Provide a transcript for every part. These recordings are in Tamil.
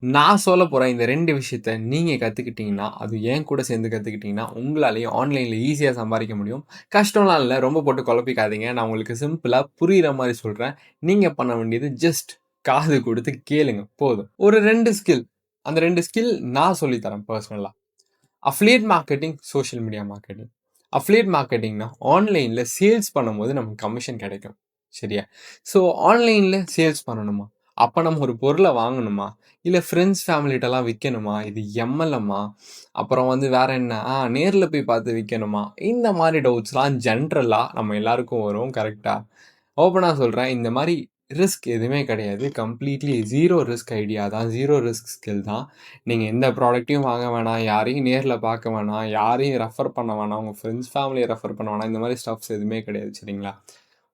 நான் சொல்லப் போற இந்த 2 விஷயத்த நீங்க கத்துக்கிட்டீங்கன்னா, அது என் கூட சேர்ந்து கத்துக்கிட்டீங்கன்னா, உங்களாலயும் ஆன்லைன்ல ஈஸியா சம்பாரிக்க முடியும். கஷ்டம்லாம் இல்ல. ரொம்ப போட்டு குழப்பிக்காதீங்க. நான் உங்களுக்கு சிம்பிளா புரியிற மாரி சொல்றேன். நீங்க பண்ண வேண்டியது ஜஸ்ட் காது குடுத்து கேளுங்க போதும். ஒரு 2 ஸ்கில். அந்த 2 ஸ்கில் நான் சொல்லி தரேன் பெர்சனலா. Affiliate marketing, social media marketing. Affiliate மார்க்கெட்டிங்னா ஆன்லைன்ல சேல்ஸ் பண்ணும்போது நமக்கு கமிஷன் கிடைக்கும். சரியா? ஸோ ஆன்லைன்ல சேல்ஸ் பண்ணணுமா? அப்ப நம்ம ஒரு பொருள வாங்கணுமா? இல்ல ஃபிரெண்ட்ஸ், ஃபேமிலிட்டலாம் விக்கணுமா? இது எம்எல்எம்மா? அப்புறம் வேற என்ன? நேர்ல போய் பார்த்து விக்கணுமா? இந்த மாரி டவுட்ஸ்லாம் ஜென்ரலா நம்ம எல்லாருக்கும் வரும். கரெக்ட்டா? ஓப்பனா சொல்றேன். இந்த மாரி ரிஸ்க் எதுவுமே கிடையாது. கம்ப்ளீட்லி 0 ரிஸ்க் ஐடியா தான். 0 ரிஸ்க் ஸ்கில் தான். நீங்க எந்த ப்ராடக்ட்டையும் வாங்க வேணாம். யாரையும் நேர்ல பார்க்க வேணாம். யாரையும் ரெஃபர் பண்ண வேணாம். உங்க ஃப்ரெண்ட்ஸ், ஃபேமிலிய ரெஃபர் பண்ண வேணாம். இந்த மாரி ஸ்டஃப்ஸ் எதுவுமே கிடையாது. சரிங்களா?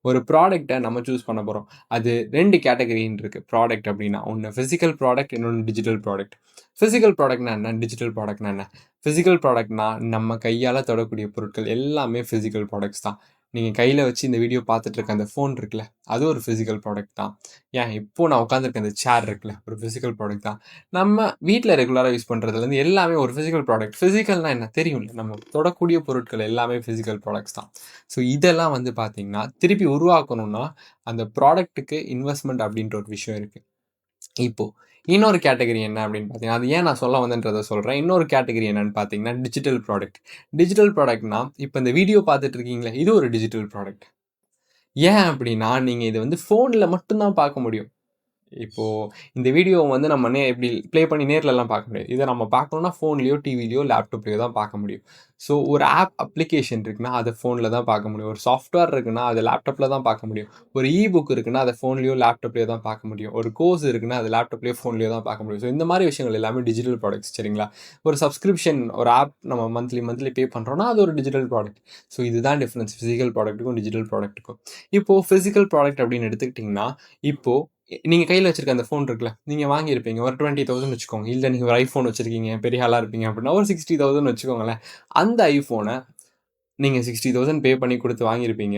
ஒரு ப்ராடக்ட்ட நம்ம சூஸ் பண்ண போறோம். அது 2 கேட்டகரின்னு இருக்கு. ப்ராடக்ட் அப்டின்னா, ஒண்ணு பிசிக்கல் ப்ராடக்ட், இன்னொன்னு டிஜிட்டல் ப்ராடக்ட். பிசிக்கல் ப்ராடக்ட்னா என்ன? டிஜிட்டல் ப்ராடக்ட்னா என்ன? பிசிக்கல் ப்ராடக்ட்னா நம்ம கையால தொடக்கூடிய பொருட்கள் எல்லாமே பிசிக்கல் ப்ராடக்ட்ஸ் தான். நீங்க கையில வச்சு இந்த வீடியோ பார்த்துட்டு இருக்க அந்த ஃபோன் இருக்குல்ல, அது ஒரு பிசிக்கல் ப்ராடக்ட் தான். ஏன் இப்போ நான் உட்கார்ந்திருக்க இந்த சேர் இருக்குல்ல, ஒரு பிசிக்கல் ப்ராடக்ட் தான். நம்ம வீட்ல ரெகுலரா யூஸ் பண்றதுலேருந்து எல்லாமே ஒரு பிசிக்கல் ப்ராடக்ட். பிசிக்கல்னா என்ன? தெரியும்ல. நம்ம தொடக்கூடிய பொருட்கள் எல்லாமே பிசிக்கல் ப்ராடக்ட்ஸ் தான். ஸோ இதெல்லாம் பார்த்தீங்கன்னா, திருப்பி உருவாக்கணும்னா, அந்த ப்ராடக்ட்டுக்கு இன்வெஸ்ட்மென்ட் அப்டின்ற ஒரு விஷயம் இருக்கு. இப்போ இன்னொரு கேட்டகரி என்ன அப்படின்னு பார்த்தீங்கன்னா, அது ஏன் நான் சொல்ல வந்தேன்றத சொல்றேன். இன்னொரு கேட்டகரி என்னன்னு பார்த்தீங்கன்னா, டிஜிட்டல் ப்ராடக்ட். டிஜிட்டல் ப்ராடக்ட்னா, இப்ப இந்த வீடியோ பார்த்துட்டு இருக்கீங்களே, இது ஒரு டிஜிட்டல் ப்ராடக்ட். ஏன் அப்படின்னா, நீங்க இத ஃபோன்ல மட்டும் தான் பார்க்க முடியும். இப்போ இந்த வீடியோ நம்ம இப்படி ப்ளே பண்ணி நேர்லலாம் பார்க்க முடியாது. இத நம்ம பார்க்கணும்னா ஃபோன்லயோ, டிவிலயோ, லேப்டாப்லயோ தான் பார்க்க முடியும். ஸோ ஒரு அப்ளிகேஷன் இருக்குன்னா, அத ஃபோன்ல தான் பார்க்க முடியும். ஒரு சாஃப்ட்வேர் இருக்குன்னா, அத லேப்டாப்ல தான் பார்க்க முடியும். ஒரு புக் இருக்குன்னா, அத ஃபோன்லயோ, லேப்டாப்லயோ தான் பார்க்க முடியும். ஒரு கோர்ஸ் இருக்குன்னா, அது லேப்டாப்லயோ, ஃபோன்லயோ தான் பார்க்க முடியும். ஸோ இந்த மாரி விஷயங்கள் எல்லாமே டிஜிட்டல் ப்ராடக்ட்ஸ் சரிங்களா? ஒரு சப்ஸ்கிரிப்ஷன் ஒரு நம்ம மந்த்லி பே பண்றோம்னா, அது ஒரு டிஜிட்டல் ப்ராடக்ட். ஸோ இதுதான் டிஃபரன்ஸ் பிசிக்கல் ப்ராடக்ட்டுக்கும், டிஜிட்டல் ப்ராடக்ட்டுக்கும். இப்போ பிசிக்கல் ப்ராடக்ட் அப்படின்னு எடுத்துக்கிட்டீங்கன்னா, இப்போ நீங்க கையில வச்சிருக்க அந்த ஃபோன் இருக்குல்ல, நீங்க வாங்கியிருப்பீங்க. ஒரு 20,000 வச்சுக்கோங்க. இல்ல நீங்க ஒரு iPhone வச்சிருக்கீங்க. பெரிய ஆளா இருப்பீங்க அப்படின்னா, ஒரு 60,000 வச்சுக்கோங்களேன். அந்த iPhoneஅ நீங்க 60,000 பே பண்ணி குடுத்து வாங்கியிருப்பீங்க.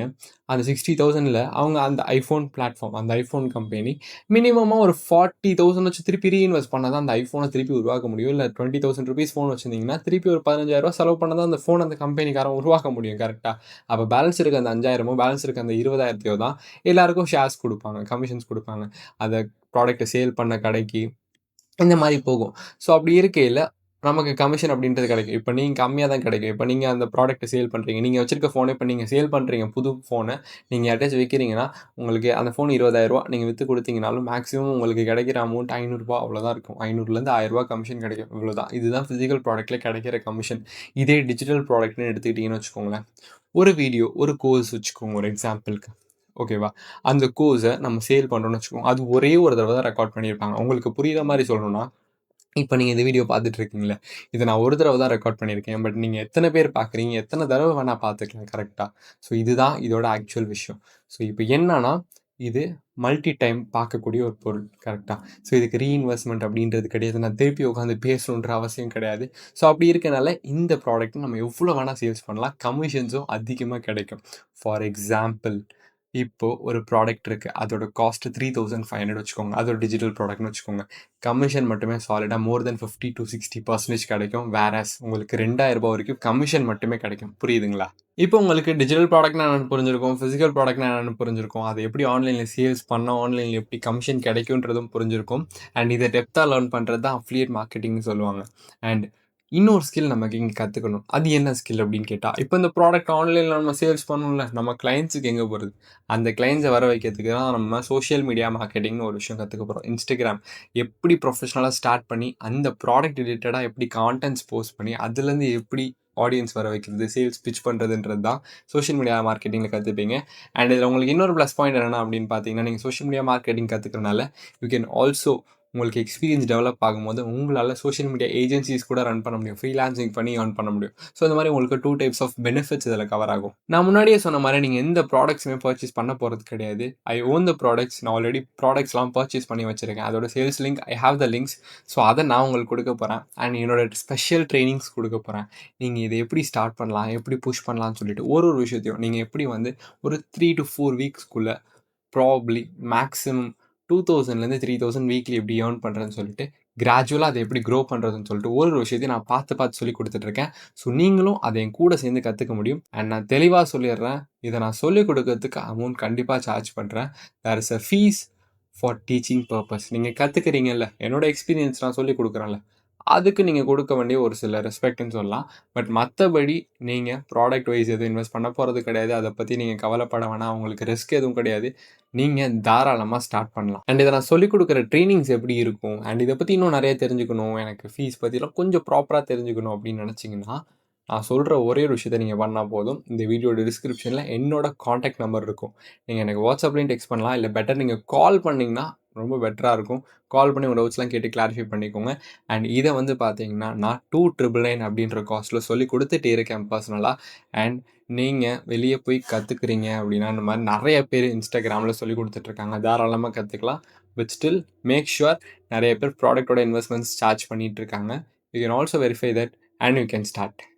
அந்த 60,000ல அவங்க அந்த iPhone பிளாட்ஃபார்ம், அந்த iPhone கம்பெனி மினிமமா ஒரு 40,000 வச்சு திருப்பி ரீஇன்வெஸ்ட் பண்ணா தான் அந்த iPhoneஅ திருப்பி உருவாக்க முடியும். இல்ல ₹20,000 ஃபோன் வச்சிருந்தீங்கன்னா, திருப்பி ஒரு ₹15,000 செலவு பண்ணா தான் அந்த ஃபோன் அந்த கம்பெனிக்காரன் உருவாக்க முடியும். கரெக்ட்டா? அப்ப பேலன்ஸ் இருக்க அந்த 5,000மோ, பேலன்ஸ் இருக்க அந்த 20,000த்தையோ தான் எல்லாருக்கும் ஷேர்ஸ் குடுப்பாங்க. கமிஷன்ஸ் குடுப்பாங்க. அத ப்ராடக்ட்ட சேல் பண்ண கடைக்கு, இந்த மாரி போகும். ஸோ அப்படி இருக்கையில, நமக்கு கமிஷன் அப்படின்றது கிடைக்கும். இப்ப நீங்க கம்மியா தான் கிடைக்கும். இப்ப நீங்க அந்த ப்ராடக்ட்ட சேல் பண்றீங்க. நீங்க வச்சிருக்க ஃபோன இப்ப நீங்க சேல் பண்றீங்க. புது ஃபோன நீங்க யார்ட்டயாச்சும் விக்கிறீங்கன்னா, உங்களுக்கு அந்த ஃபோன் ரூ. 20,000 நீங்க வித்து குடுத்தீங்கனாலும், மேக்ஸிமம் உங்களுக்கு கிடைக்கிற அமௌண்ட் ரூ. 500 அவ்வளோதான் இருக்கும். 500லேருந்து ரூ. 1000 கமிஷன் கிடைக்கும். இவ்வளோதான். இதுதான் பிசிக்கல் ப்ராடக்ட்ல கிடைக்கிற கமிஷன். இதே டிஜிட்டல் ப்ராடக்ட்ன்னு எடுத்துக்கிட்டீங்கன்னு வச்சுக்கோங்களேன். ஒரு வீடியோ, ஒரு கோர்ஸ் வச்சுக்கோங்க ஒரு எக்ஸாம்பிள்க்கு. ஓகேவா? அந்த கோர்ஸ நம்ம சேல் பண்றோம்னு வச்சுக்கோங்க. அது ஒரே ஒரு தடவ தான் ரெக்கார்ட் பண்ணியிருப்பாங்க. உங்களுக்கு புரியிற மாரி சொல்லணும்னா, இப்ப நீங்க இந்த வீடியோ பார்த்துட்டு இருக்கீங்கல்ல, இத நான் ஒரு தடவ தான் ரெக்கார்ட் பண்ணியிருக்கேன். பட் நீங்க எத்தன பேர் பார்க்குறீங்க? எத்தன தடவ வேணா பார்த்துக்கலாம். கரெக்ட்டா? ஸோ இதுதான் இதோட ஆக்சுவல் விஷயம். ஸோ இப்ப என்னன்னா, இது மல்டி டைம் பார்க்கக்கூடிய ஒரு பொருள். கரெக்ட்டா? ஸோ இதுக்கு ரீஇன்வெஸ்ட்மென்ட் அப்படின்றது கிடையாது. நான் திருப்பி உட்காந்து பேசணுன்ற அவசியம் கிடையாது. ஸோ அப்படி இருக்கனால இந்த ப்ராடக்ட்ட நம்ம எவ்வளோ வேணா சேல்ஸ் பண்ணலாம். கமிஷன்ஸும் அதிகமா கிடைக்கும். ஃபார் எக்ஸாம்பிள் இப்போ ஒரு ப்ராடக்ட் இருக்கு. அதோட காஸ்ட் 3,500 வச்சுக்கோங்க. அது ஒரு டிஜிட்டல் ப்ராடக்ட்ன்னு வச்சுக்கோங்க. கமிஷன் மட்டுமே சாலிடா மோர் தென் 50-60% கிடைக்கும். வேராஸ் உங்களுக்கு ரூ. 2,000 வரைக்கும் கமிஷன் மட்டுமே கிடைக்கும். புரியுதுங்களா? இப்போ உங்களுக்கு டிஜிட்டல் ப்ராடக்ட்னா என்னன்னு புரிஞ்சிருக்கும். பிசிக்கல் ப்ராடக்ட்னா என்னன்னு புரிஞ்சிருக்கும். அது எப்படி ஆன்லைன்ல சேல்ஸ் பண்ணா, ஆன்லைன்ல எப்படி கமிஷன் கிடைக்குன்றதும் புரிஞ்சிருக்கும். அண்ட் இத டெப்த்தா லேர்ன் பண்றது தான் அஃபிலியேட் மார்க்கெட்டிங்ன்னு சொல்லுவாங்க. அண்ட் இன்னொரு ஸ்கில் நமக்கு இங்க கத்துக்கணும். அது என்ன ஸ்கில் அப்படின்னு கேட்டா, இப்போ இந்த ப்ராடக்ட் ஆன்லைன்ல நம்ம சேல்ஸ் பண்ணணும்ல, நம்ம கிளையண்ட்ஸுக்கு எங்க போறது? அந்த கிளையண்ட்ஸ வர வைக்கிறதுக்கு தான் நம்ம சோசியல் மீடியா மார்க்கெட்டிங்னு ஒரு விஷயம் கத்துக்க போறோம். Instagram எப்படி ப்ரொஃபஷனலா ஸ்டார்ட் பண்ணி, அந்த ப்ராடக்ட் ரிலேட்டடா எப்படி கான்டென்ட்ஸ் போஸ்ட் பண்ணி, அதுலேருந்து எப்படி ஆடியன்ஸ் வர வைக்கிறது, சேல்ஸ் பிட்ச் பண்ணுறதுன்றது தான் சோஷியல் மீடியா மார்க்கெட்டிங்கில கத்துப்பீங்க. அண்ட் இதில உங்களுக்கு இன்னொரு ப்ளஸ் பாயிண்ட் என்னென்ன அப்படின்னு பார்த்தீங்கன்னா, நீங்க சோஷியல் மீடியா மார்க்கெட்டிங் கத்துக்கிறனால, யூ கேன் ஆல்சோ உங்களுக்கு எக்ஸ்பீரியன்ஸ் டெவலப் ஆகும்போது, உங்களால சோஷியல் மீடியா ஏஜென்சிஸ் கூட ரன் பண்ண முடியும். ஃப்ரீலான்சிங் பண்ணி ஏர்ன் பண்ண முடியும். ஸோ இந்த மாரி உங்களுக்கு 2 டைப்ஸ் ஆஃப் பெனிஃபிட்ஸ் இதில கவர் ஆகும். நான் முன்னாடியே சொன்ன மாரி நீங்க எந்த ப்ராடக்ட்ஸுமே பர்ச்சேஸ் பண்ண போறது கிடையாது. I own the products. நான் ஆல்ரெடி ப்ராடக்ட்ஸ்லாம் பர்ச்சேஸ் பண்ணி வச்சிருக்கேன். அதோட sales link I have the links. So அத நான் உங்களுக்கு குடுக்க போறேன். அண்ட் என்னோட ஸ்பெஷல் ட்ரெய்னிங்ஸ் குடுக்க போறேன். நீங்க இத எப்படி ஸ்டார்ட் பண்ணலாம்? எப்படி புஷ் பண்ணலாம்னு சொல்லிட்டு ஒரு ஒரு விஷயத்தையும் நீங்க எப்படி ஒரு 3 to 4 வீக்ஸ்க்குள்ள ப்ராபப்லி மேக்ஸிமம் 2,000லேருந்து 3,000 வீக்லி எப்படி ஏர்ன் பண்றேன்னு சொல்லிட்டு கிராஜுவலா அத எப்படி க்ரோ பண்றதுன்னு சொல்லிட்டு ஒரு ஒரு விஷயத்தையும் நான் பார்த்து பார்த்து சொல்லிக் குடுத்துட்டுருக்கேன். ஸோ நீங்களும் அத என் கூட சேர்ந்து கத்துக்க முடியும். அண்ட் நான் தெளிவா சொல்லிர்றேன். இத நான் சொல்லிக் குடுக்கறதுக்கு அமௌண்ட் கண்டிப்பா சார்ஜ் பண்றேன். There is a fees for teaching purpose. நீங்க கத்துக்கிறீங்கல்ல, என்னோட எக்ஸ்பீரியன்ஸ் நான் சொல்லிக் குடுக்குறேன்ல, அதுக்கு நீங்க குடுக்க வேண்டிய ஒரு சில ரெஸ்பெக்ட்ன்னு சொல்லலாம். பட் மத்தபடி நீங்க ப்ராடக்ட் வைஸ் எதுவும் இன்வெஸ்ட் பண்ண போறது கிடையாது. அத பத்தி நீங்க கவலைப்பட வேணாம். உங்களுக்கு ரிஸ்க் எதுவும் கிடையாது. நீங்க தாராளமா ஸ்டார்ட் பண்ணலாம். அண்ட் இத நான் சொல்லிக் குடுக்குற ட்ரெய்னிங்ஸ் எப்படி இருக்கும்? அண்ட் இத பத்தி இன்னும் நெறைய தெரிஞ்சுக்கணும். எனக்கு ஃபீஸ் பத்திலாம் கொஞ்சம் ப்ராப்பரா தெரிஞ்சுக்கணும் அப்படின்னு நெனச்சீங்கன்னா, நான் சொல்ற ஒரே ஒரு விஷயத்த நீங்க பண்ணா போதும். இந்த வீடியோட டிஸ்கிரிப்ஷன்ல என்னோட கான்டாக்ட் நம்பர் இருக்கும். நீங்க எனக்கு WhatsAppலயும் டெக்ஸ்ட் பண்ணலாம். இல்ல பெட்டர் நீங்க கால் பண்ணீங்கன்னா ரொம்ப பெட்டரா இருக்கும். கால் பண்ணி உங்க டவுட்ஸ்லாம் கேட்டு கிளாரிஃபை பண்ணிக்கோங்க. அண்ட் இத வந்து பார்த்தீங்கன்னா, நான் 2999 அப்படின்ற காஸ்ட்ல சொல்லிக் குடுத்துட்டு இருக்கேன் பர்சனலா. அண்ட் நீங்க வெளிய போய் கத்துக்கிறீங்க அப்படின்னா, இந்த மாரி நெறைய பேர் Instagramல சொல்லிக் குடுத்துட்டுருக்காங்க. தாராளமா கத்துக்கலாம். பட் ஸ்டில் மேக் ஷூர் நெறைய பேர் ப்ராடக்ட்டோட இன்வெஸ்ட்மென்ட்ஸ் சார்ஜ் பண்ணிட்டு இருக்காங்க. You can also verify that and you can start.